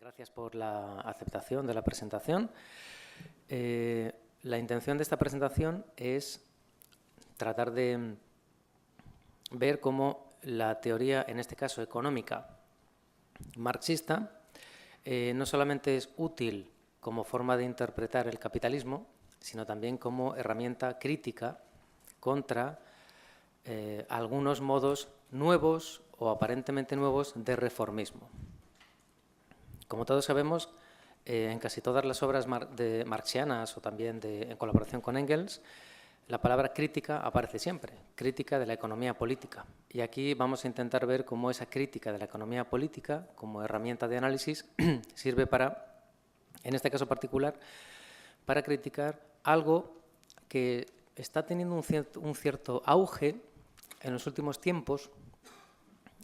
Gracias por la aceptación de la presentación. La intención de esta presentación es tratar de ver cómo la teoría, en este caso económica, marxista, no solamente es útil como forma de interpretar el capitalismo, sino también como herramienta crítica contra algunos modos nuevos o aparentemente nuevos de reformismo. Como todos sabemos, en casi todas las obras marxianas o también en colaboración con Engels, la palabra crítica aparece siempre, crítica de la economía política. Y aquí vamos a intentar ver cómo esa crítica de la economía política, como herramienta de análisis, sirve para, en este caso particular, para criticar algo que está teniendo un cierto auge en los últimos tiempos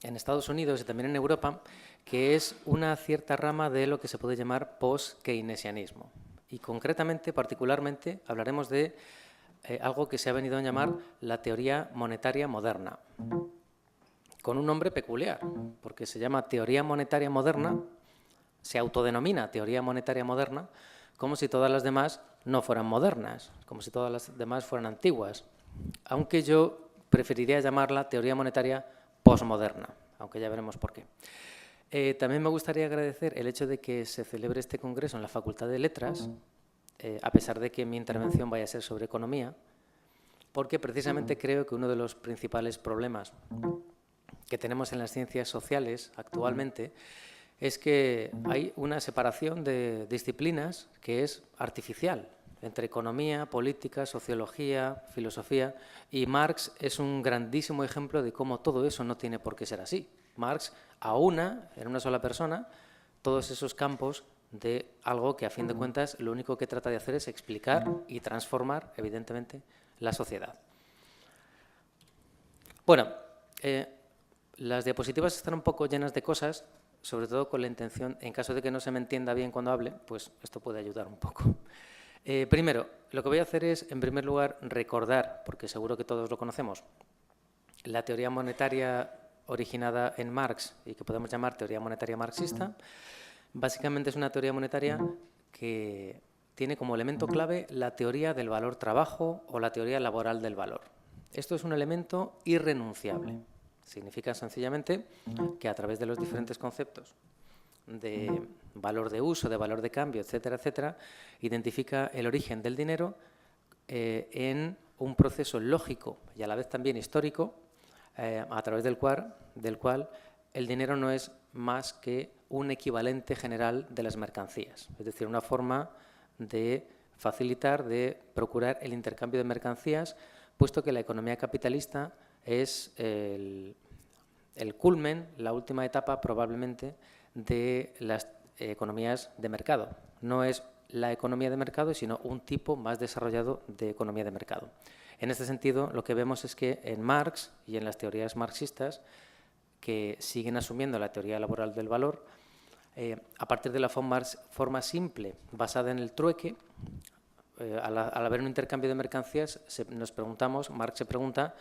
en Estados Unidos y también en Europa, que es una cierta rama de lo que se puede llamar post-keynesianismo. Y concretamente, particularmente, hablaremos de algo que se ha venido a llamar la teoría monetaria moderna, con un nombre peculiar, porque se llama teoría monetaria moderna, se autodenomina teoría monetaria moderna, como si todas las demás no fueran modernas, como si todas las demás fueran antiguas, aunque yo preferiría llamarla teoría monetaria posmoderna, aunque ya veremos por qué. También me gustaría agradecer el hecho de que se celebre este congreso en la Facultad de Letras, a pesar de que mi intervención vaya a ser sobre economía, porque precisamente creo que uno de los principales problemas que tenemos en las ciencias sociales actualmente es que hay una separación de disciplinas que es artificial entre economía, política, sociología, filosofía, y Marx es un grandísimo ejemplo de cómo todo eso no tiene por qué ser así. Marx aúna en una sola persona todos esos campos de algo que a fin de cuentas lo único que trata de hacer es explicar y transformar, evidentemente, la sociedad. Bueno, las diapositivas están un poco llenas de cosas, sobre todo con la intención, en caso de que no se me entienda bien cuando hable, pues esto puede ayudar un poco. Primero, lo que voy a hacer es, en primer lugar, recordar, porque seguro que todos lo conocemos, la teoría monetaria originada en Marx y que podemos llamar teoría monetaria marxista. Básicamente es una teoría monetaria que tiene como elemento clave la teoría del valor trabajo o la teoría laboral del valor. Esto es un elemento irrenunciable. Significa sencillamente que a través de los diferentes conceptos de valor de uso, de valor de cambio, etcétera, etcétera, identifica el origen del dinero en un proceso lógico y a la vez también histórico, a través del cual el dinero no es más que un equivalente general de las mercancías, es decir, una forma de facilitar, de procurar el intercambio de mercancías, puesto que la economía capitalista es el culmen, la última etapa probablemente de las economías de mercado. No es la economía de mercado, sino un tipo más desarrollado de economía de mercado. En este sentido, lo que vemos es que en Marx y en las teorías marxistas, que siguen asumiendo la teoría laboral del valor, a partir de la forma simple, basada en el trueque, al haber un intercambio de mercancías, nos preguntamos, Marx se pregunta,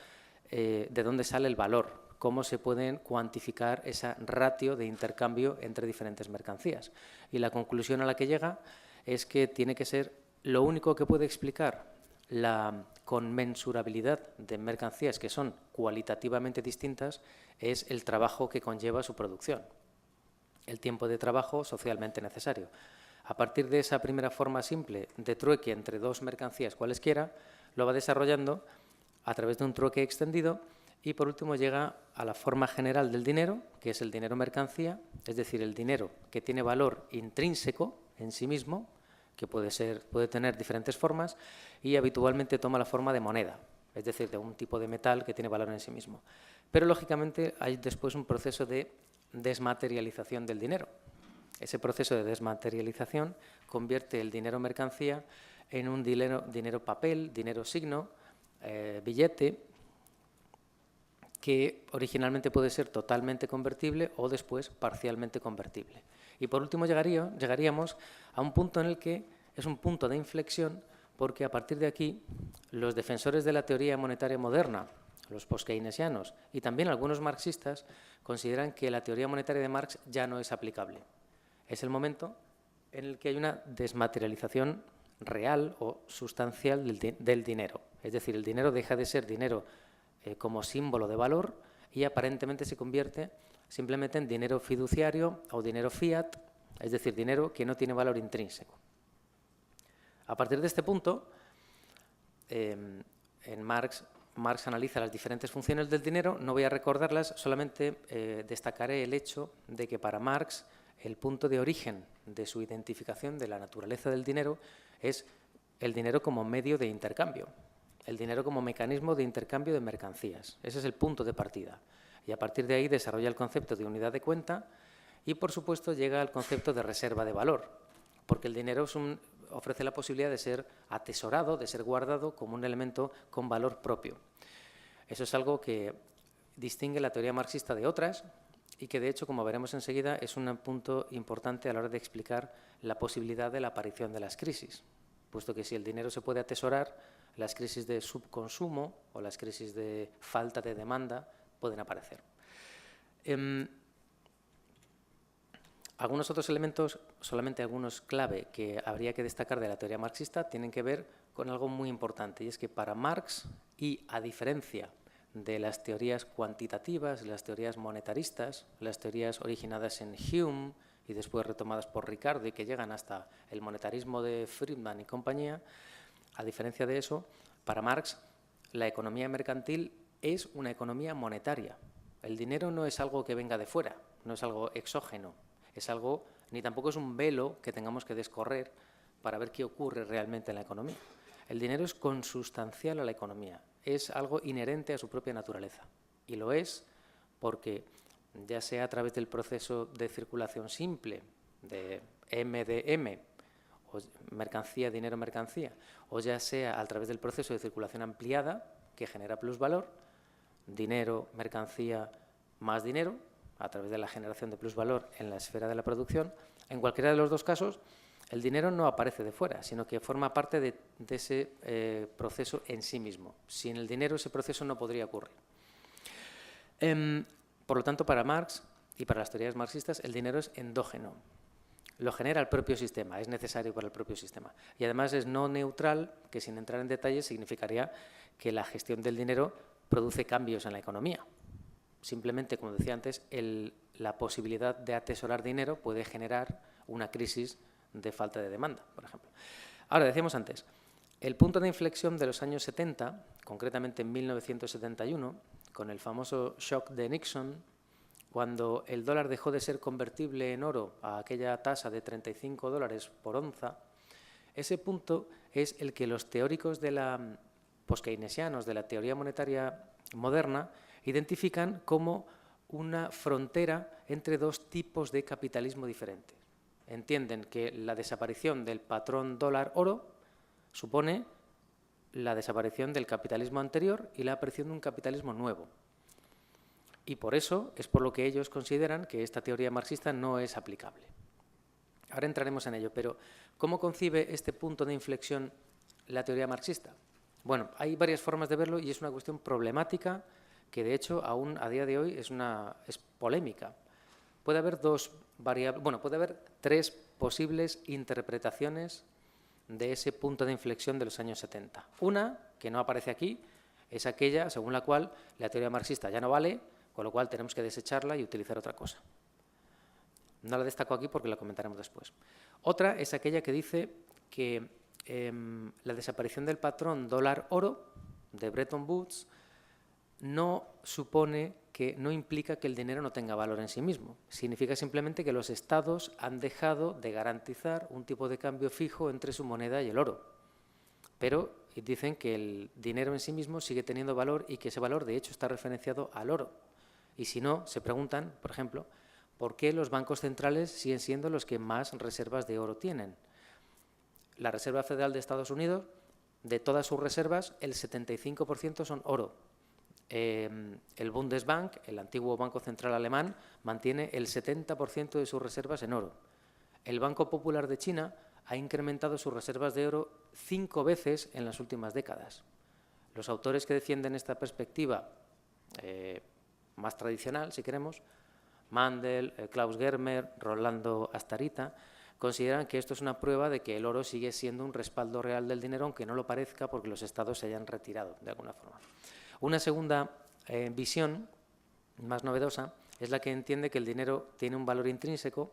¿de dónde sale el valor? ¿Cómo se pueden cuantificar esa ratio de intercambio entre diferentes mercancías? Y la conclusión a la que llega es que tiene que ser lo único que puede explicar la conmensurabilidad de mercancías que son cualitativamente distintas es el trabajo que conlleva su producción, el tiempo de trabajo socialmente necesario. A partir de esa primera forma simple de trueque entre dos mercancías cualesquiera, lo va desarrollando a través de un trueque extendido y por último llega a la forma general del dinero, que es el dinero mercancía, es decir, el dinero que tiene valor intrínseco en sí mismo, que puede tener diferentes formas y habitualmente toma la forma de moneda, es decir, de un tipo de metal que tiene valor en sí mismo. Pero lógicamente hay después un proceso de desmaterialización del dinero. Ese proceso de desmaterialización convierte el dinero mercancía en un dinero papel, dinero signo, billete, que originalmente puede ser totalmente convertible o después parcialmente convertible. Y por último llegaríamos a un punto en el que es un punto de inflexión porque a partir de aquí los defensores de la teoría monetaria moderna, los post-keynesianos y también algunos marxistas consideran que la teoría monetaria de Marx ya no es aplicable. es el momento en el que hay una desmaterialización real o sustancial del dinero. Es decir, el dinero deja de ser dinero como símbolo de valor y aparentemente se convierte simplemente en dinero fiduciario o dinero fiat, es decir, dinero que no tiene valor intrínseco. A partir de este punto, en Marx analiza las diferentes funciones del dinero. No voy a recordarlas, solamente destacaré el hecho de que para Marx el punto de origen de su identificación de la naturaleza del dinero es el dinero como medio de intercambio, el dinero como mecanismo de intercambio de mercancías. Ese es el punto de partida. Y a partir de ahí desarrolla el concepto de unidad de cuenta y, por supuesto, llega al concepto de reserva de valor, porque el dinero ofrece la posibilidad de ser atesorado, de ser guardado como un elemento con valor propio. Eso es algo que distingue la teoría marxista de otras y que, de hecho, como veremos enseguida, es un punto importante a la hora de explicar la posibilidad de la aparición de las crisis, puesto que si el dinero se puede atesorar, las crisis de subconsumo o las crisis de falta de demanda pueden aparecer. Algunos otros elementos, solamente algunos clave que habría que destacar de la teoría marxista, tienen que ver con algo muy importante, y es que para Marx, y a diferencia de las teorías cuantitativas, las teorías monetaristas, las teorías originadas en Hume y después retomadas por Ricardo y que llegan hasta el monetarismo de Friedman y compañía, a diferencia de eso, para Marx la economía mercantil es una economía monetaria. El dinero no es algo que venga de fuera, no es algo exógeno, es algo, ni tampoco es un velo que tengamos que descorrer para ver qué ocurre realmente en la economía. El dinero es consustancial a la economía, es algo inherente a su propia naturaleza. Y lo es porque, ya sea a través del proceso de circulación simple, de M, o mercancía, dinero, mercancía, o ya sea a través del proceso de circulación ampliada, que genera plusvalor, dinero, mercancía, más dinero, a través de la generación de plusvalor en la esfera de la producción. En cualquiera de los dos casos, el dinero no aparece de fuera, sino que forma parte de ese proceso en sí mismo. Sin el dinero ese proceso no podría ocurrir. Por lo tanto, para Marx y para las teorías marxistas, el dinero es endógeno. Lo genera el propio sistema, es necesario para el propio sistema. Y además es no neutral, que sin entrar en detalles significaría que la gestión del dinero produce cambios en la economía. Simplemente, como decía antes, la posibilidad de atesorar dinero puede generar una crisis de falta de demanda, por ejemplo. Ahora, decíamos antes, el punto de inflexión de los años 70, concretamente en 1971, con el famoso shock de Nixon, cuando el dólar dejó de ser convertible en oro a aquella tasa de $35 por onza, ese punto es el que los teóricos de poskeynesianos de la teoría monetaria moderna identifican como una frontera entre dos tipos de capitalismo diferentes. Entienden que la desaparición del patrón dólar-oro supone la desaparición del capitalismo anterior y la aparición de un capitalismo nuevo. Y por eso es por lo que ellos consideran que esta teoría marxista no es aplicable. Ahora entraremos en ello, pero ¿cómo concibe este punto de inflexión la teoría marxista? Bueno, hay varias formas de verlo y es una cuestión problemática que, de hecho, aún a día de hoy es polémica. Puede haber puede haber tres posibles interpretaciones de ese punto de inflexión de los años 70. Una, que no aparece aquí, es aquella según la cual la teoría marxista ya no vale, con lo cual tenemos que desecharla y utilizar otra cosa. No la destaco aquí porque la comentaremos después. Otra es aquella que dice que la desaparición del patrón dólar-oro de Bretton Woods no implica que el dinero no tenga valor en sí mismo. Significa simplemente que los estados han dejado de garantizar un tipo de cambio fijo entre su moneda y el oro. Pero dicen que el dinero en sí mismo sigue teniendo valor y que ese valor, de hecho, está referenciado al oro. Y si no, se preguntan, por ejemplo, ¿por qué los bancos centrales siguen siendo los que más reservas de oro tienen? La Reserva Federal de Estados Unidos, de todas sus reservas, el 75% son oro. El Bundesbank, el antiguo Banco Central alemán, mantiene el 70% de sus reservas en oro. El Banco Popular de China ha incrementado sus reservas de oro 5 veces en las últimas décadas. Los autores que defienden esta perspectiva más tradicional, si queremos, Mandel, Klaus Germer, Rolando Astarita, consideran que esto es una prueba de que el oro sigue siendo un respaldo real del dinero, aunque no lo parezca porque los estados se hayan retirado de alguna forma. Una segunda visión, más novedosa, es la que entiende que el dinero tiene un valor intrínseco,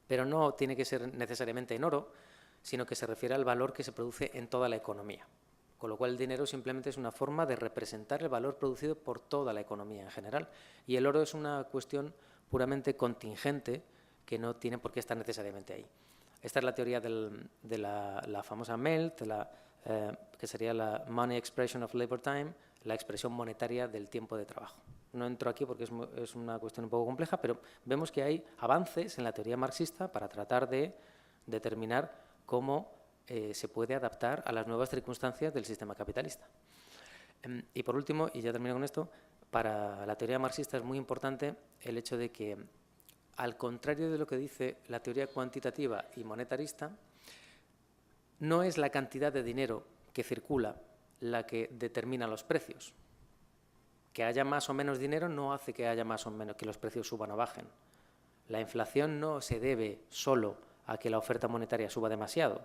pero no tiene que ser necesariamente en oro, sino que se refiere al valor que se produce en toda la economía. Con lo cual el dinero simplemente es una forma de representar el valor producido por toda la economía en general. Y el oro es una cuestión puramente contingente que no tiene por qué estar necesariamente ahí. Esta es la teoría de la famosa MELT, que sería la Money Expression of Labor Time, la expresión monetaria del tiempo de trabajo. No entro aquí porque es una cuestión un poco compleja, pero vemos que hay avances en la teoría marxista para tratar de determinar cómo se puede adaptar a las nuevas circunstancias del sistema capitalista. Y por último, y ya termino con esto, para la teoría marxista es muy importante el hecho de que, al contrario de lo que dice la teoría cuantitativa y monetarista, no es la cantidad de dinero que circula la que determina los precios. Que haya más o menos dinero no hace que haya más o menos, que los precios suban o bajen. La inflación no se debe solo a que la oferta monetaria suba demasiado.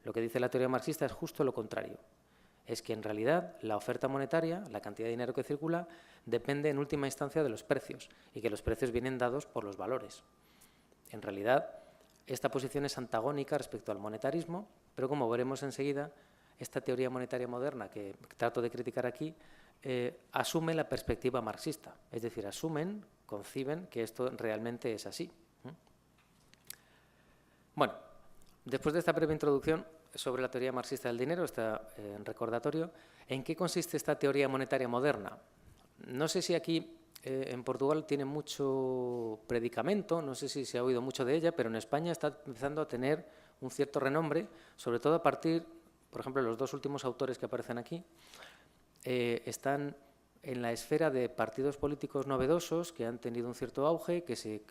Lo que dice la teoría marxista es justo lo contrario. Es que en realidad la oferta monetaria, la cantidad de dinero que circula, depende en última instancia de los precios y que los precios vienen dados por los valores. En realidad, esta posición es antagónica respecto al monetarismo, pero como veremos enseguida, esta teoría monetaria moderna que trato de criticar aquí asume la perspectiva marxista, es decir, conciben que esto realmente es así. Bueno, después de esta breve introducción sobre la teoría marxista del dinero, este recordatorio, ¿en qué consiste esta teoría monetaria moderna? No sé si aquí en Portugal tiene mucho predicamento, no sé si se ha oído mucho de ella, pero en España está empezando a tener un cierto renombre, sobre todo a partir, por ejemplo, los dos últimos autores que aparecen aquí, están en la esfera de partidos políticos novedosos que han tenido un cierto auge, que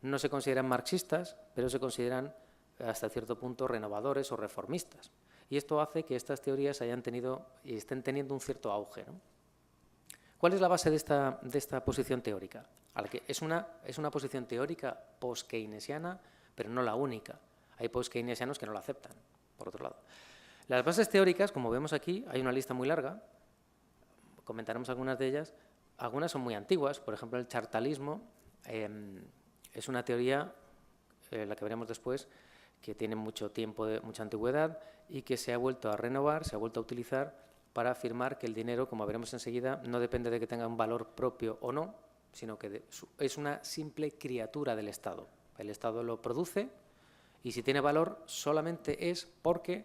no se consideran marxistas, pero se consideran hasta cierto punto renovadores o reformistas. Y esto hace que estas teorías hayan tenido y estén teniendo un cierto auge, ¿no? ¿Cuál es la base de esta posición teórica? Es una posición teórica post-keynesiana, pero no la única. Hay post-keynesianos que no la aceptan, por otro lado. Las bases teóricas, como vemos aquí, hay una lista muy larga, comentaremos algunas de ellas. Algunas son muy antiguas, por ejemplo, el chartalismo es una teoría, la que veremos después, que tiene mucho tiempo, mucha antigüedad y que se ha vuelto a renovar, se ha vuelto a utilizar para afirmar que el dinero, como veremos enseguida, no depende de que tenga un valor propio o no, sino que es una simple criatura del Estado. El Estado lo produce y si tiene valor solamente es porque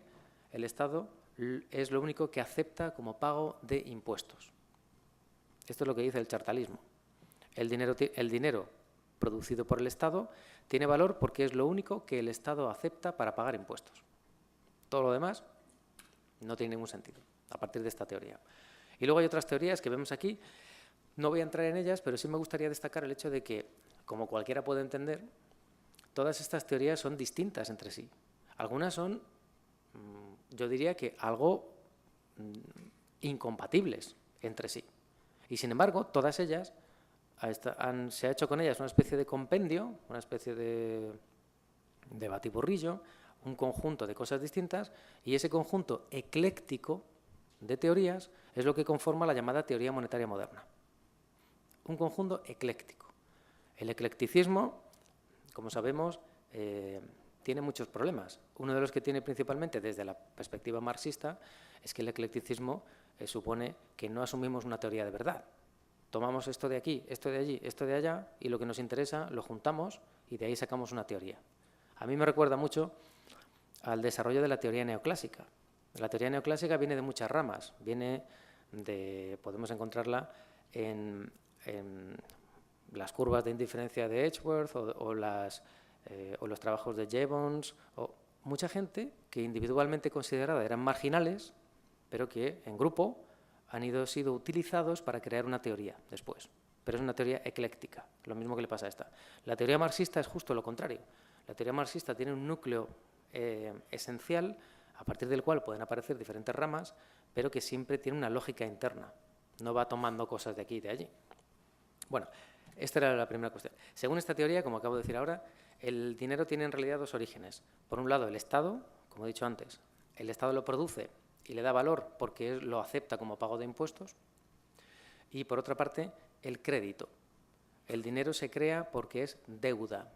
el Estado es lo único que acepta como pago de impuestos. Esto es lo que dice el chartalismo. El dinero producido por el Estado tiene valor porque es lo único que el Estado acepta para pagar impuestos. Todo lo demás no tiene ningún sentido a partir de esta teoría. Y luego hay otras teorías que vemos aquí. No voy a entrar en ellas, pero sí me gustaría destacar el hecho de que, como cualquiera puede entender, todas estas teorías son distintas entre sí. Algunas son, yo diría que algo incompatibles entre sí. Y sin embargo, todas ellas, se ha hecho con ellas una especie de compendio, una especie de batiburrillo, un conjunto de cosas distintas, y ese conjunto ecléctico de teorías es lo que conforma la llamada teoría monetaria moderna. Un conjunto ecléctico. El eclecticismo, como sabemos, tiene muchos problemas. Uno de los que tiene principalmente desde la perspectiva marxista es que el eclecticismo supone que no asumimos una teoría de verdad. Tomamos esto de aquí, esto de allí, esto de allá y lo que nos interesa lo juntamos y de ahí sacamos una teoría. A mí me recuerda mucho al desarrollo de la teoría neoclásica. La teoría neoclásica viene de muchas ramas. Podemos encontrarla en las curvas de indiferencia de Edgeworth o los trabajos de Jevons, o mucha gente que individualmente considerada eran marginales, pero que en grupo han sido utilizados para crear una teoría después. Pero es una teoría ecléctica, lo mismo que le pasa a esta. La teoría marxista es justo lo contrario. La teoría marxista tiene un núcleo esencial a partir del cual pueden aparecer diferentes ramas, pero que siempre tiene una lógica interna. No va tomando cosas de aquí y de allí. Bueno, Esta era la primera cuestión. Según esta teoría, como acabo de decir ahora, el dinero tiene en realidad dos orígenes. Por un lado, el Estado, como he dicho antes, el Estado lo produce y le da valor porque lo acepta como pago de impuestos. Y por otra parte, el crédito. El dinero se crea porque es deuda.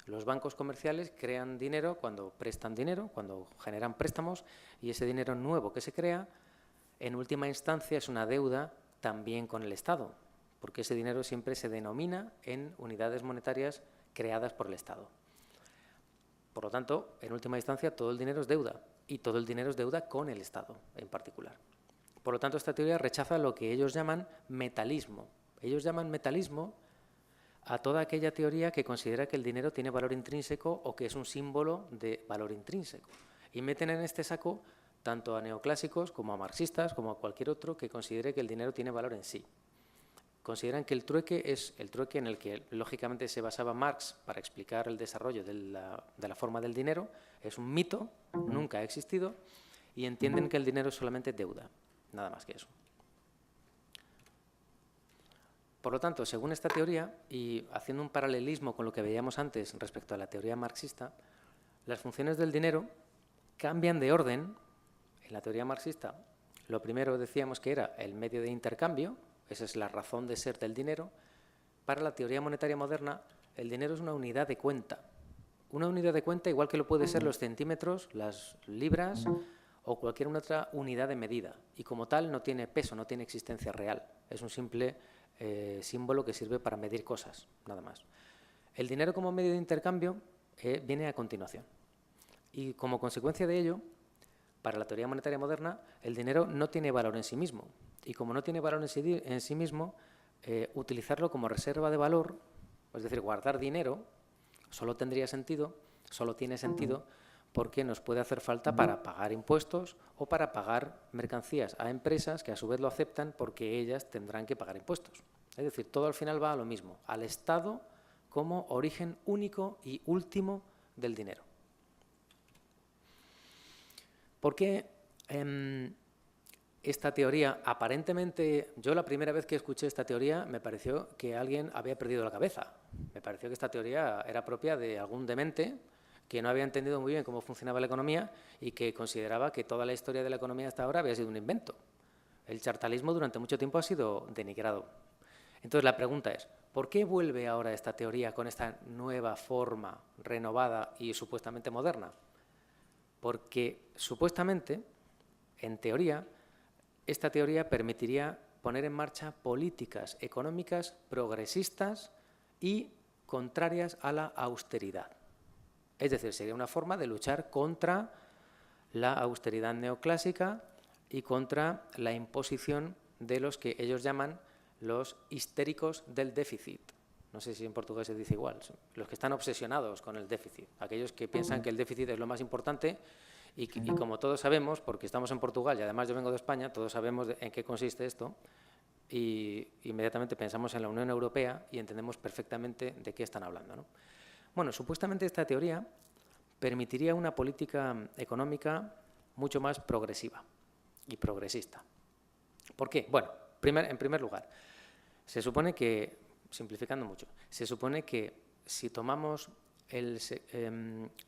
Los bancos comerciales crean dinero cuando prestan dinero, cuando generan préstamos, y ese dinero nuevo que se crea, en última instancia, es una deuda también con el Estado, porque ese dinero siempre se denomina en unidades monetarias creadas por el Estado. Por lo tanto, en última instancia, todo el dinero es deuda, y todo el dinero es deuda con el Estado en particular. Por lo tanto, esta teoría rechaza lo que ellos llaman metalismo. Ellos llaman metalismo a toda aquella teoría que considera que el dinero tiene valor intrínseco o que es un símbolo de valor intrínseco. Y meten en este saco tanto a neoclásicos como a marxistas, como a cualquier otro que considere que el dinero tiene valor en sí. Consideran que el trueque es el trueque en el que lógicamente se basaba Marx para explicar el desarrollo de la forma del dinero, es un mito, nunca ha existido, y entienden que el dinero es solamente deuda, nada más que eso. Por lo tanto, según esta teoría, y haciendo un paralelismo con lo que veíamos antes respecto a la teoría marxista, las funciones del dinero cambian de orden. En la teoría marxista, lo primero decíamos que era el medio de intercambio, esa es la razón de ser del dinero. Para la teoría monetaria moderna, el dinero es una unidad de cuenta. Una unidad de cuenta igual que lo puede ser los centímetros, las libras o cualquier otra unidad de medida. Y como tal no tiene peso, no tiene existencia real. Es un simple símbolo que sirve para medir cosas, nada más. El dinero como medio de intercambio viene a continuación. Y como consecuencia de ello, para la teoría monetaria moderna, el dinero no tiene valor en sí mismo. Y como no tiene valor en sí mismo, utilizarlo como reserva de valor, es decir, guardar dinero, solo tiene sentido porque nos puede hacer falta para pagar impuestos o para pagar mercancías a empresas que a su vez lo aceptan porque ellas tendrán que pagar impuestos. Es decir, todo al final va a lo mismo, al Estado como origen único y último del dinero. ¿Por qué esta teoría, aparentemente, yo la primera vez que escuché esta teoría me pareció que alguien había perdido la cabeza? Me pareció que esta teoría era propia de algún demente que no había entendido muy bien cómo funcionaba la economía y que consideraba que toda la historia de la economía hasta ahora había sido un invento. El chartalismo durante mucho tiempo ha sido denigrado. Entonces la pregunta es, ¿por qué vuelve ahora esta teoría con esta nueva forma renovada y supuestamente moderna? Porque supuestamente, en teoría, esta teoría permitiría poner en marcha políticas económicas progresistas y contrarias a la austeridad. Es decir, sería una forma de luchar contra la austeridad neoclásica y contra la imposición de los que ellos llaman los histéricos del déficit. No sé si en portugués se dice igual. Los que están obsesionados con el déficit. Aquellos que piensan que el déficit es lo más importante y como todos sabemos, porque estamos en Portugal y además yo vengo de España, todos sabemos en qué consiste esto y inmediatamente pensamos en la Unión Europea y entendemos perfectamente de qué están hablando, ¿no? Bueno, supuestamente esta teoría permitiría una política económica mucho más progresiva y progresista. ¿Por qué? Bueno, en primer lugar, se supone que, simplificando mucho, se supone que si tomamos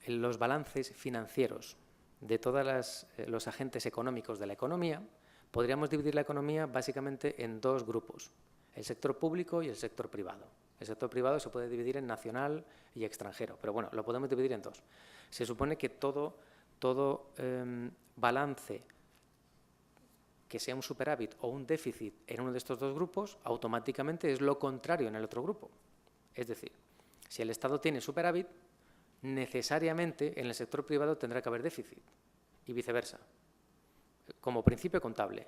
los balances financieros de todos los agentes económicos de la economía, podríamos dividir la economía básicamente en dos grupos, el sector público y el sector privado. El sector privado se puede dividir en nacional y extranjero, pero bueno, lo podemos dividir en dos. Se supone que todo balance que sea un superávit o un déficit en uno de estos dos grupos, automáticamente es lo contrario en el otro grupo. Es decir, si el Estado tiene superávit, necesariamente en el sector privado tendrá que haber déficit y viceversa. Como principio contable,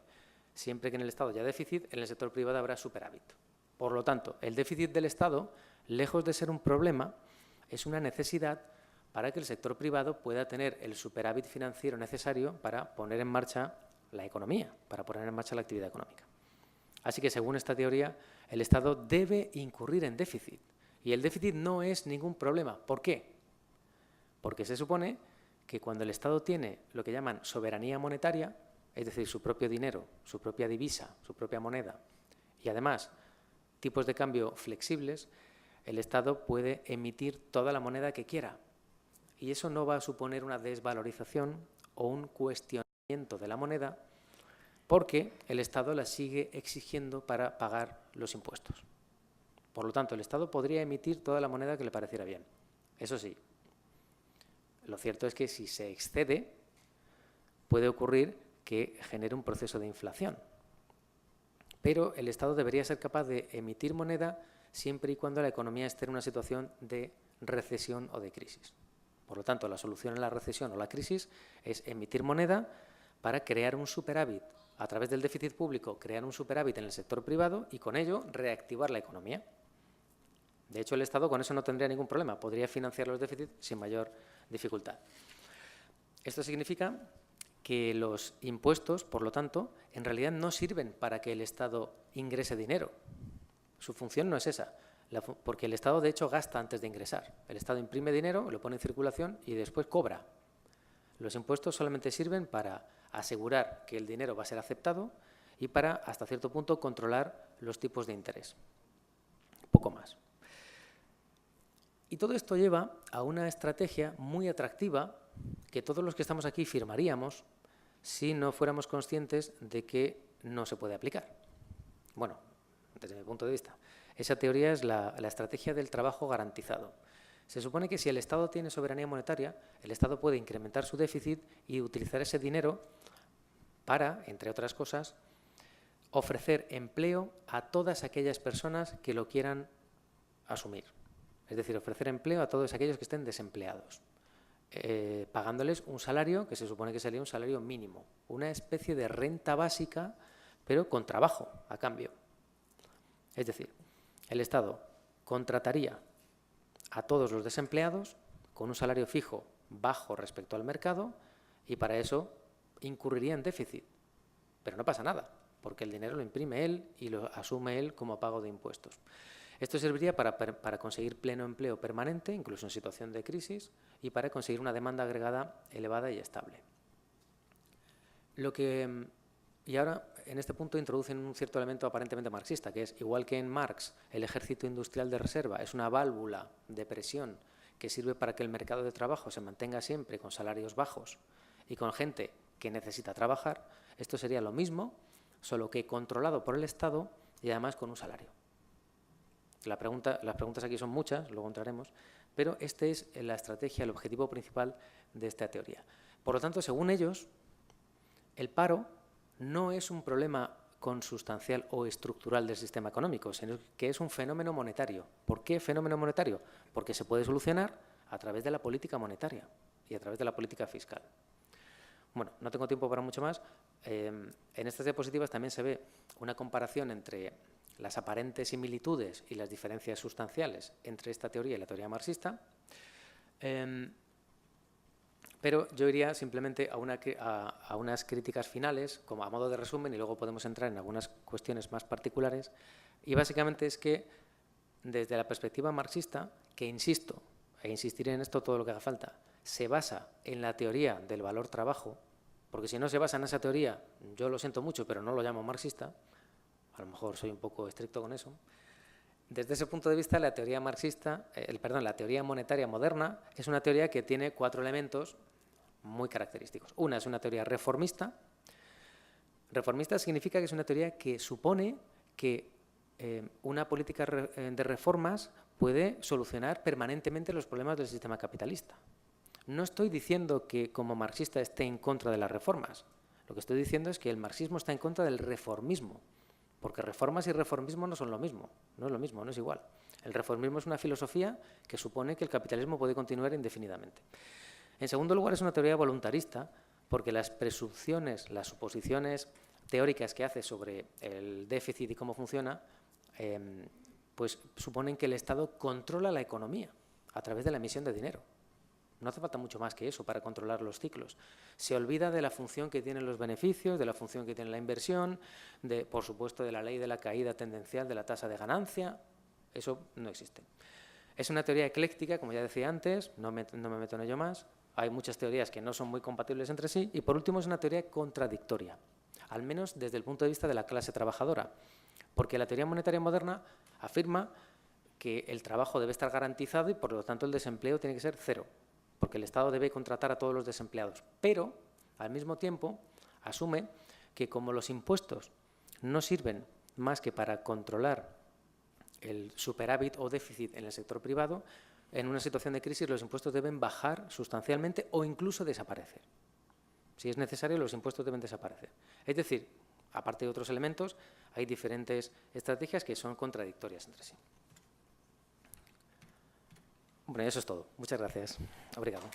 siempre que en el Estado haya déficit, en el sector privado habrá superávit. Por lo tanto, el déficit del Estado, lejos de ser un problema, es una necesidad para que el sector privado pueda tener el superávit financiero necesario para poner en marcha la economía, para poner en marcha la actividad económica. Así que, según esta teoría, el Estado debe incurrir en déficit. Y el déficit no es ningún problema. ¿Por qué? Porque se supone que cuando el Estado tiene lo que llaman soberanía monetaria, es decir, su propio dinero, su propia divisa, su propia moneda, y además tipos de cambio flexibles, el Estado puede emitir toda la moneda que quiera. Y eso no va a suponer una desvalorización o un cuestionamiento de la moneda, porque el Estado la sigue exigiendo para pagar los impuestos. Por lo tanto, el Estado podría emitir toda la moneda que le pareciera bien. Eso sí, lo cierto es que si se excede, puede ocurrir que genere un proceso de inflación. Pero el Estado debería ser capaz de emitir moneda siempre y cuando la economía esté en una situación de recesión o de crisis. Por lo tanto, la solución a la recesión o la crisis es emitir moneda para crear un superávit. A través del déficit público, crear un superávit en el sector privado y con ello reactivar la economía. De hecho, el Estado con eso no tendría ningún problema. Podría financiar los déficits sin mayor dificultad. Esto significa que los impuestos, por lo tanto, en realidad no sirven para que el Estado ingrese dinero. Su función no es esa, porque el Estado, de hecho, gasta antes de ingresar. El Estado imprime dinero, lo pone en circulación y después cobra. Los impuestos solamente sirven para asegurar que el dinero va a ser aceptado y para, hasta cierto punto, controlar los tipos de interés. Poco más. Y todo esto lleva a una estrategia muy atractiva que todos los que estamos aquí firmaríamos si no fuéramos conscientes de que no se puede aplicar. Bueno, desde mi punto de vista. Esa teoría es la estrategia del trabajo garantizado. Se supone que si el Estado tiene soberanía monetaria, el Estado puede incrementar su déficit y utilizar ese dinero para, entre otras cosas, ofrecer empleo a todas aquellas personas que lo quieran asumir. Es decir, ofrecer empleo a todos aquellos que estén desempleados, pagándoles un salario que se supone que sería un salario mínimo, una especie de renta básica, pero con trabajo a cambio. Es decir, el Estado contrataría a todos los desempleados con un salario fijo bajo respecto al mercado y para eso incurriría en déficit. Pero no pasa nada, porque el dinero lo imprime él y lo asume él como pago de impuestos. Esto serviría para conseguir pleno empleo permanente, incluso en situación de crisis, y para conseguir una demanda agregada elevada y estable. Y ahora, en este punto, introducen un cierto elemento aparentemente marxista, que es, igual que en Marx, el ejército industrial de reserva es una válvula de presión que sirve para que el mercado de trabajo se mantenga siempre con salarios bajos y con gente que necesita trabajar. Esto sería lo mismo, solo que controlado por el Estado y además con un salario. Las preguntas aquí son muchas, luego entraremos, pero esta es la estrategia, el objetivo principal de esta teoría. Por lo tanto, según ellos, el paro no es un problema consustancial o estructural del sistema económico, sino que es un fenómeno monetario. ¿Por qué fenómeno monetario? Porque se puede solucionar a través de la política monetaria y a través de la política fiscal. Bueno, no tengo tiempo para mucho más. En estas diapositivas también se ve una comparación entre las aparentes similitudes y las diferencias sustanciales entre esta teoría y la teoría marxista. Pero yo iría simplemente a unas críticas finales, como a modo de resumen, y luego podemos entrar en algunas cuestiones más particulares. Y básicamente es que, desde la perspectiva marxista, que insisto, e insistiré en esto todo lo que haga falta, se basa en la teoría del valor trabajo, porque si no se basa en esa teoría, yo lo siento mucho, pero no lo llamo marxista, a lo mejor soy un poco estricto con eso. Desde ese punto de vista, la teoría marxista, la teoría monetaria moderna es una teoría que tiene 4 elementos muy característicos. Una es una teoría reformista. Reformista significa que es una teoría que supone que una política de reformas puede solucionar permanentemente los problemas del sistema capitalista. No estoy diciendo que como marxista esté en contra de las reformas. Lo que estoy diciendo es que el marxismo está en contra del reformismo. Porque reformas y reformismo no son lo mismo, no es lo mismo, no es igual. El reformismo es una filosofía que supone que el capitalismo puede continuar indefinidamente. En segundo lugar, es una teoría voluntarista, porque las presunciones, las suposiciones teóricas que hace sobre el déficit y cómo funciona, pues suponen que el Estado controla la economía a través de la emisión de dinero. No hace falta mucho más que eso para controlar los ciclos. Se olvida de la función que tienen los beneficios, de la función que tiene la inversión, por supuesto, de la ley de la caída tendencial de la tasa de ganancia. Eso no existe. Es una teoría ecléctica, como ya decía antes, no me meto en ello más. Hay muchas teorías que no son muy compatibles entre sí. Y, por último, es una teoría contradictoria, al menos desde el punto de vista de la clase trabajadora. Porque la teoría monetaria moderna afirma que el trabajo debe estar garantizado y, por lo tanto, el desempleo tiene que ser cero, porque el Estado debe contratar a todos los desempleados. Pero, al mismo tiempo, asume que como los impuestos no sirven más que para controlar el superávit o déficit en el sector privado, en una situación de crisis los impuestos deben bajar sustancialmente o incluso desaparecer. Si es necesario, los impuestos deben desaparecer. Es decir, aparte de otros elementos, hay diferentes estrategias que son contradictorias entre sí. Bueno, eso es todo. Muchas gracias. Obrigado.